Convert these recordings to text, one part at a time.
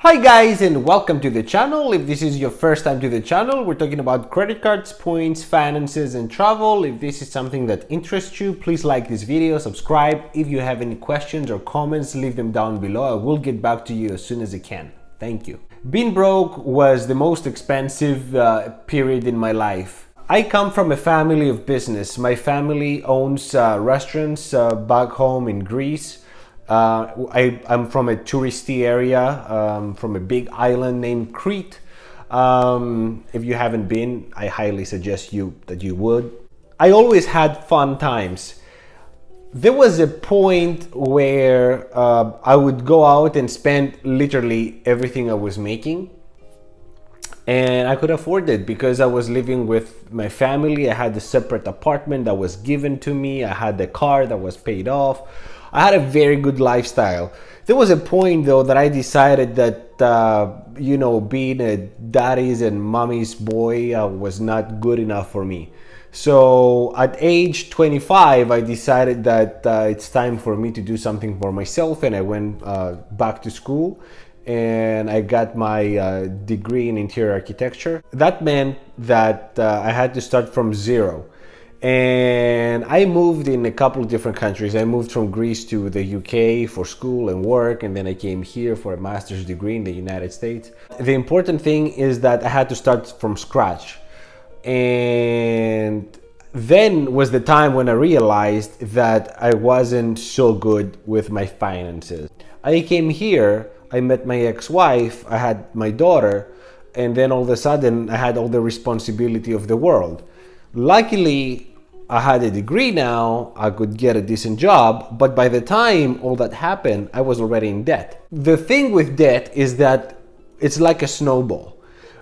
Hi guys, and welcome to the channel. If this is your first time to the channel, we're talking about credit cards, points, finances, and travel. If this is something that interests you, please like this video, subscribe. If you have any questions or comments, leave them down below. I will get back to you as soon as I can. Thank you. Being broke was the most expensive period in my life. I come from a family of business. My family owns restaurants back home in Greece. I'm from a touristy area, from a big island named Crete. If you haven't been, I highly suggest that you would. I always had fun times. There was a point where I would go out and spend literally everything I was making. And I could afford it because I was living with my family. I had a separate apartment that was given to me. I had a car that was paid off. I had a very good lifestyle. There was a point though that I decided that, being a daddy's and mommy's boy was not good enough for me. So at age 25, I decided that it's time for me to do something for myself, and I went back to school and I got my degree in interior architecture. That meant that I had to start from zero. And I moved in a couple of different countries. I moved from Greece to the UK for school and work, and then I came here for a master's degree in the United States. The important thing is that I had to start from scratch. And then was the time when I realized that I wasn't so good with my finances. I came here, I met my ex-wife, I had my daughter, and then all of a sudden I had all the responsibility of the world. Luckily, I had a degree now, I could get a decent job, but by the time all that happened, I was already in debt. The thing with debt is that it's like a snowball.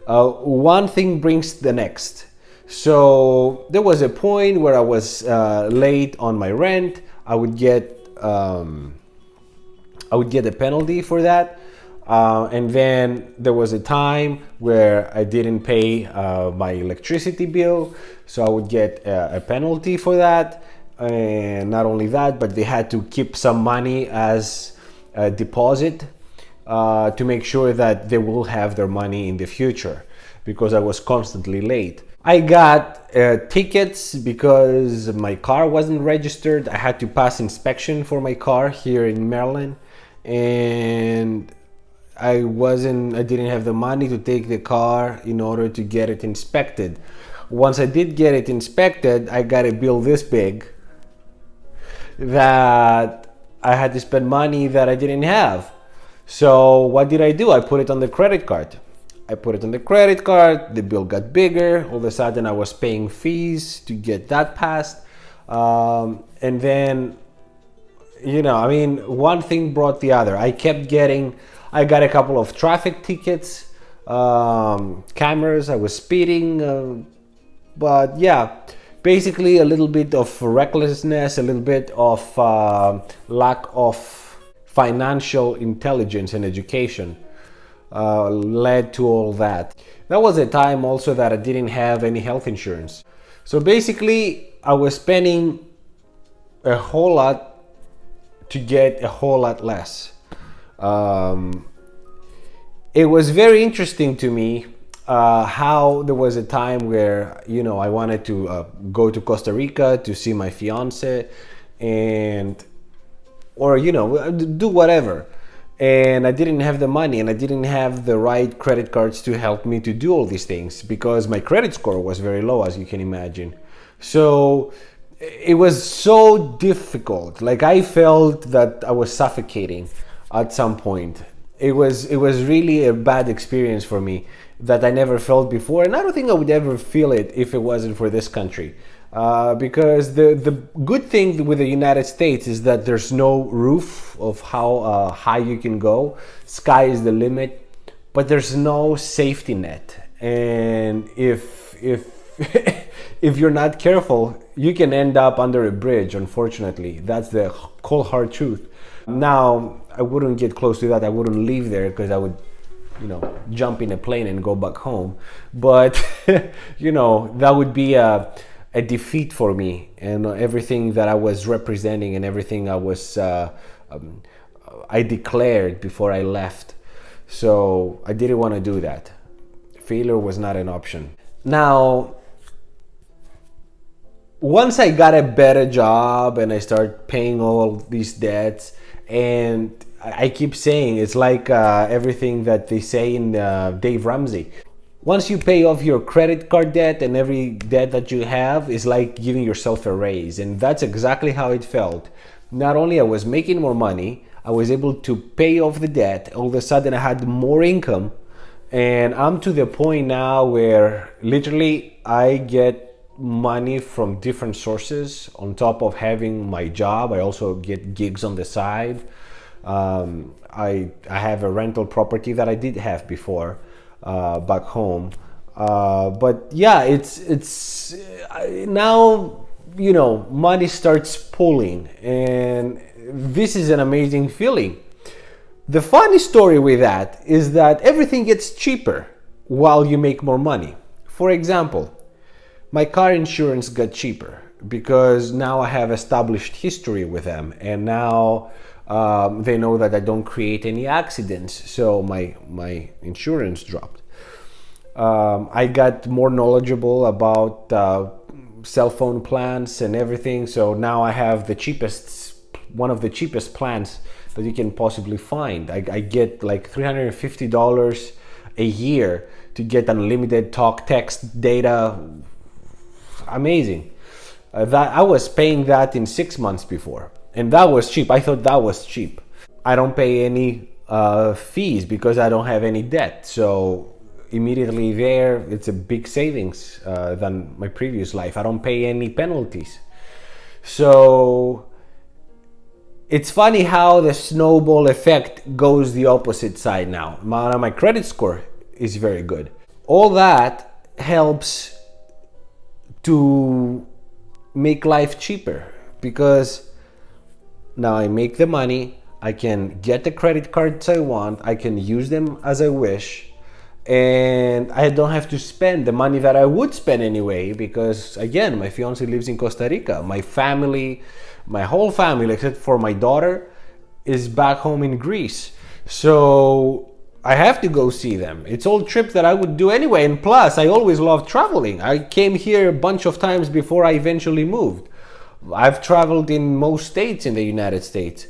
One thing brings the next. So there was a point where I was late on my rent. I would get a penalty for that. And then there was a time where I didn't pay my electricity bill, so I would get a penalty for that. And not only that, but they had to keep some money as a deposit to make sure that they will have their money in the future, because I was constantly late. I got tickets because my car wasn't registered. I had to pass inspection for my car here in Maryland, and I didn't have the money to take the car in order to get it inspected. Once I did get it inspected, I got a bill this big that I had to spend money that I didn't have. So what did I do? I put it on the credit card. The bill got bigger. All of a sudden I was paying fees to get that passed. And then, one thing brought the other. I got a couple of traffic tickets, cameras, I was speeding, but yeah, basically a little bit of recklessness, a little bit of lack of financial intelligence and education led to all that. That was a time also that I didn't have any health insurance. So basically, I was spending a whole lot to get a whole lot less. It was very interesting to me how there was a time where I wanted to go to Costa Rica to see my fiance or do whatever, and I didn't have the money and I didn't have the right credit cards to help me to do all these things because my credit score was very low, as you can imagine. So it was so difficult. Like, I felt that I was suffocating at some point. It was really a bad experience for me that I never felt before, and I don't think I would ever feel it if it wasn't for this country. Because the good thing with the United States is that there's no roof of how high you can go. Sky is the limit, but there's no safety net. And if if you're not careful, you can end up under a bridge, unfortunately. That's the cold hard truth. Now, I wouldn't get close to that. I wouldn't leave there because I would, jump in a plane and go back home. But, that would be a defeat for me, and everything that I was representing and everything I declared before I left. So I didn't want to do that. Failure was not an option. Now, once I got a better job and I start paying all these debts, and I keep saying it's like everything that they say in Dave Ramsey. Once you pay off your credit card debt, and every debt that you have is like giving yourself a raise. And that's exactly how it felt. Not only I was making more money, I was able to pay off the debt. All of a sudden I had more income, and I'm to the point now where literally I get money from different sources. On top of having my job, I also get gigs on the side. I have a rental property that I did have before back home, but yeah, it's now, you know, money starts pulling, and this is an amazing feeling. The funny story with that is that everything gets cheaper while you make more money. For example, my car insurance got cheaper because now I have established history with them, and now they know that I don't create any accidents, so my insurance dropped. I got more knowledgeable about cell phone plans and everything, so now I have one of the cheapest plans that you can possibly find. I get like $350 a year to get unlimited talk, text, data. Amazing. That I was paying that in 6 months before, and that was cheap. I thought that was cheap. I don't pay any fees because I don't have any debt, so immediately there it's a big savings than my previous life. I don't pay any penalties. So it's funny how the snowball effect goes the opposite side now. My credit score is very good. All that helps to make life cheaper, because now I make the money, I can get the credit cards I want, I can use them as I wish, and I don't have to spend the money that I would spend anyway, because again, my fiance lives in Costa Rica. My family, my whole family except for my daughter, is back home in Greece. So I have to go see them. It's all trip that I would do anyway, and plus I always loved traveling. I came here a bunch of times before I eventually moved. I've traveled in most states in the United States,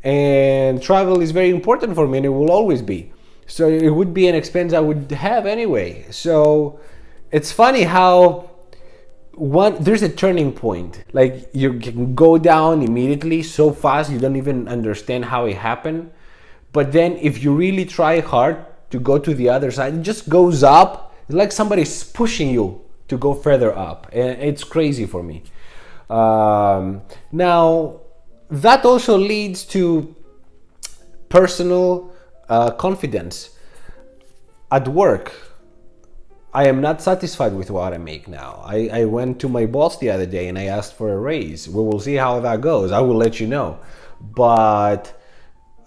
and travel is very important for me, and it will always be. So it would be an expense I would have anyway. So it's funny how there's a turning point. Like, you can go down immediately so fast you don't even understand how it happened. But then if you really try hard to go to the other side, it just goes up. It's like somebody's pushing you to go further up, and it's crazy for me. Now that also leads to personal confidence. At work, I am not satisfied with what I make now. I went to my boss the other day and I asked for a raise. We will see how that goes. I will let you know. But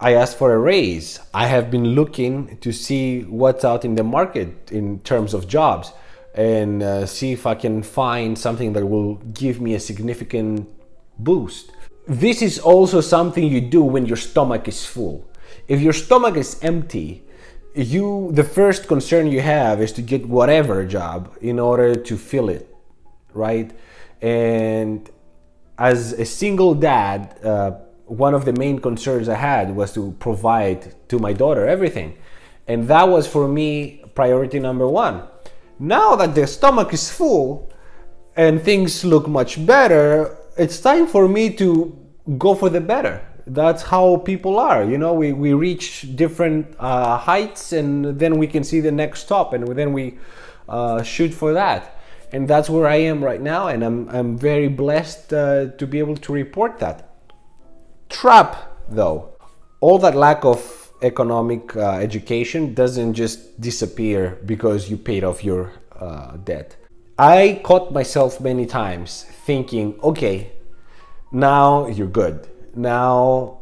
I asked for a raise. I have been looking to see what's out in the market in terms of jobs, and see if I can find something that will give me a significant boost. This is also something you do when your stomach is full. If your stomach is empty, the first concern you have is to get whatever job in order to fill it, right? And as a single dad, one of the main concerns I had was to provide to my daughter everything. And that was for me priority number one. Now that the stomach is full and things look much better, it's time for me to go for the better. That's how people are, you know, we reach different heights, and then we can see the next top, and then we shoot for that. And that's where I am right now, and I'm very blessed to be able to report that. Trap, though, all that lack of economic education doesn't just disappear because you paid off your debt. I caught myself many times thinking, okay, now you're good. Now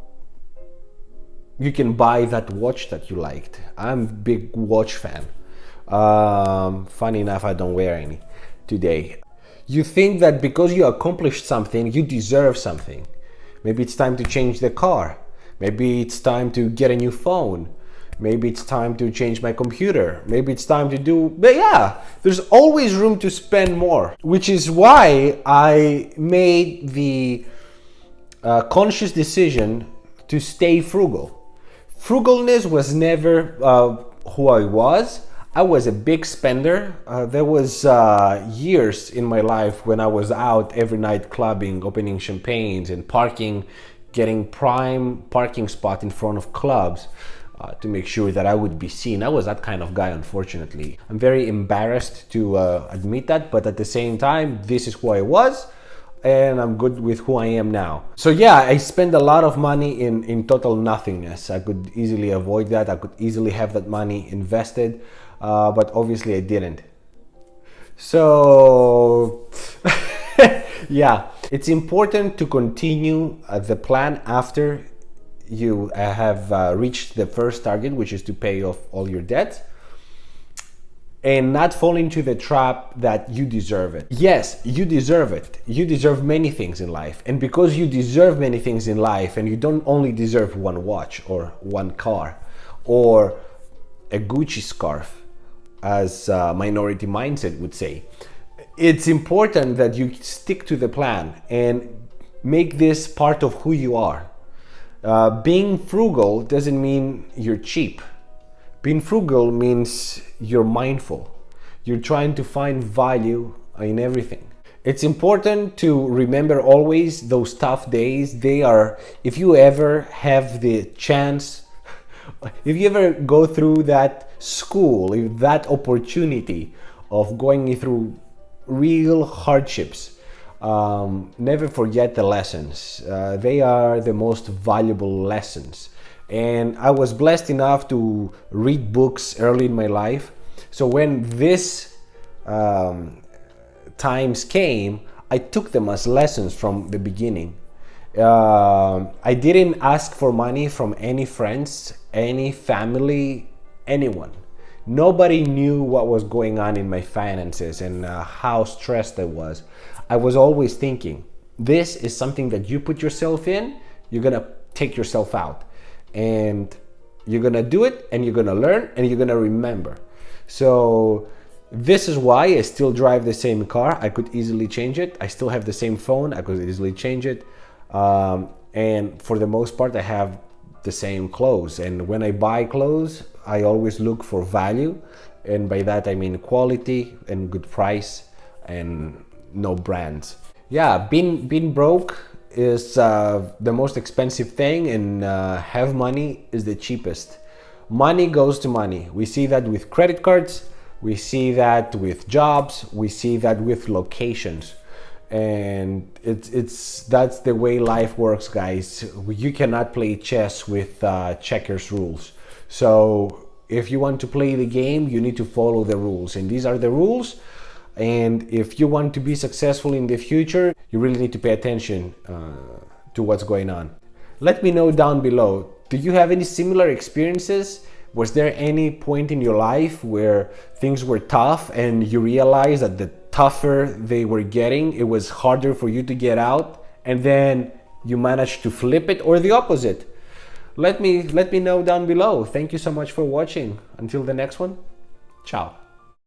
you can buy that watch that you liked. I'm a big watch fan. Funny enough, I don't wear any today. You think that because you accomplished something, you deserve something. Maybe it's time to change the car. Maybe it's time to get a new phone. Maybe it's time to change my computer. Maybe it's time to do, but yeah, there's always room to spend more, which is why I made the conscious decision to stay frugal. Frugalness was never who I was. I was a big spender. There was years in my life when I was out every night clubbing, opening champagnes and parking, getting prime parking spot in front of clubs to make sure that I would be seen. I was that kind of guy, unfortunately. I'm very embarrassed to admit that, but at the same time, this is who I was, and I'm good with who I am now. So yeah, I spend a lot of money in total nothingness. I could easily avoid that. I could easily have that money invested, but obviously I didn't. So yeah, it's important to continue the plan after you have reached the first target, which is to pay off all your debts, and not fall into the trap that you deserve it. Yes, you deserve it. You deserve many things in life. And because you deserve many things in life, and you don't only deserve one watch or one car or a Gucci scarf, as minority mindset would say, it's important that you stick to the plan and make this part of who you are. Being frugal doesn't mean you're cheap. Being frugal means you're mindful. You're trying to find value in everything. It's important to remember always those tough days. They are, if you ever have the chance, if you ever go through that school, that opportunity of going through real hardships, never forget the lessons. They are the most valuable lessons. And I was blessed enough to read books early in my life. So when this times came, I took them as lessons from the beginning. I didn't ask for money from any friends, any family, anyone. Nobody knew what was going on in my finances and how stressed I was. I was always thinking, this is something that you put yourself in, you're gonna take yourself out. And you're gonna do it, and you're gonna learn, and you're gonna remember. So this is why I still drive the same car. I could easily change it. I still have the same phone. I could easily change it. And for the most part, I have the same clothes. And when I buy clothes, I always look for value. And by that, I mean quality and good price and no brands. Yeah, being broke is the most expensive thing, and have money is the cheapest. Money goes to money. We see that with credit cards, we see that with jobs, we see that with locations, and that's the way life works, guys. You cannot play chess with checkers rules. So if you want to play the game, you need to follow the rules, and these are the rules. And if you want to be successful in the future, you really need to pay attention to what's going on. Let me know down below. Do you have any similar experiences? Was there any point in your life where things were tough and you realized that the tougher they were getting, it was harder for you to get out, and then you managed to flip it, or the opposite? Let me know down below. Thank you so much for watching. Until the next one, ciao.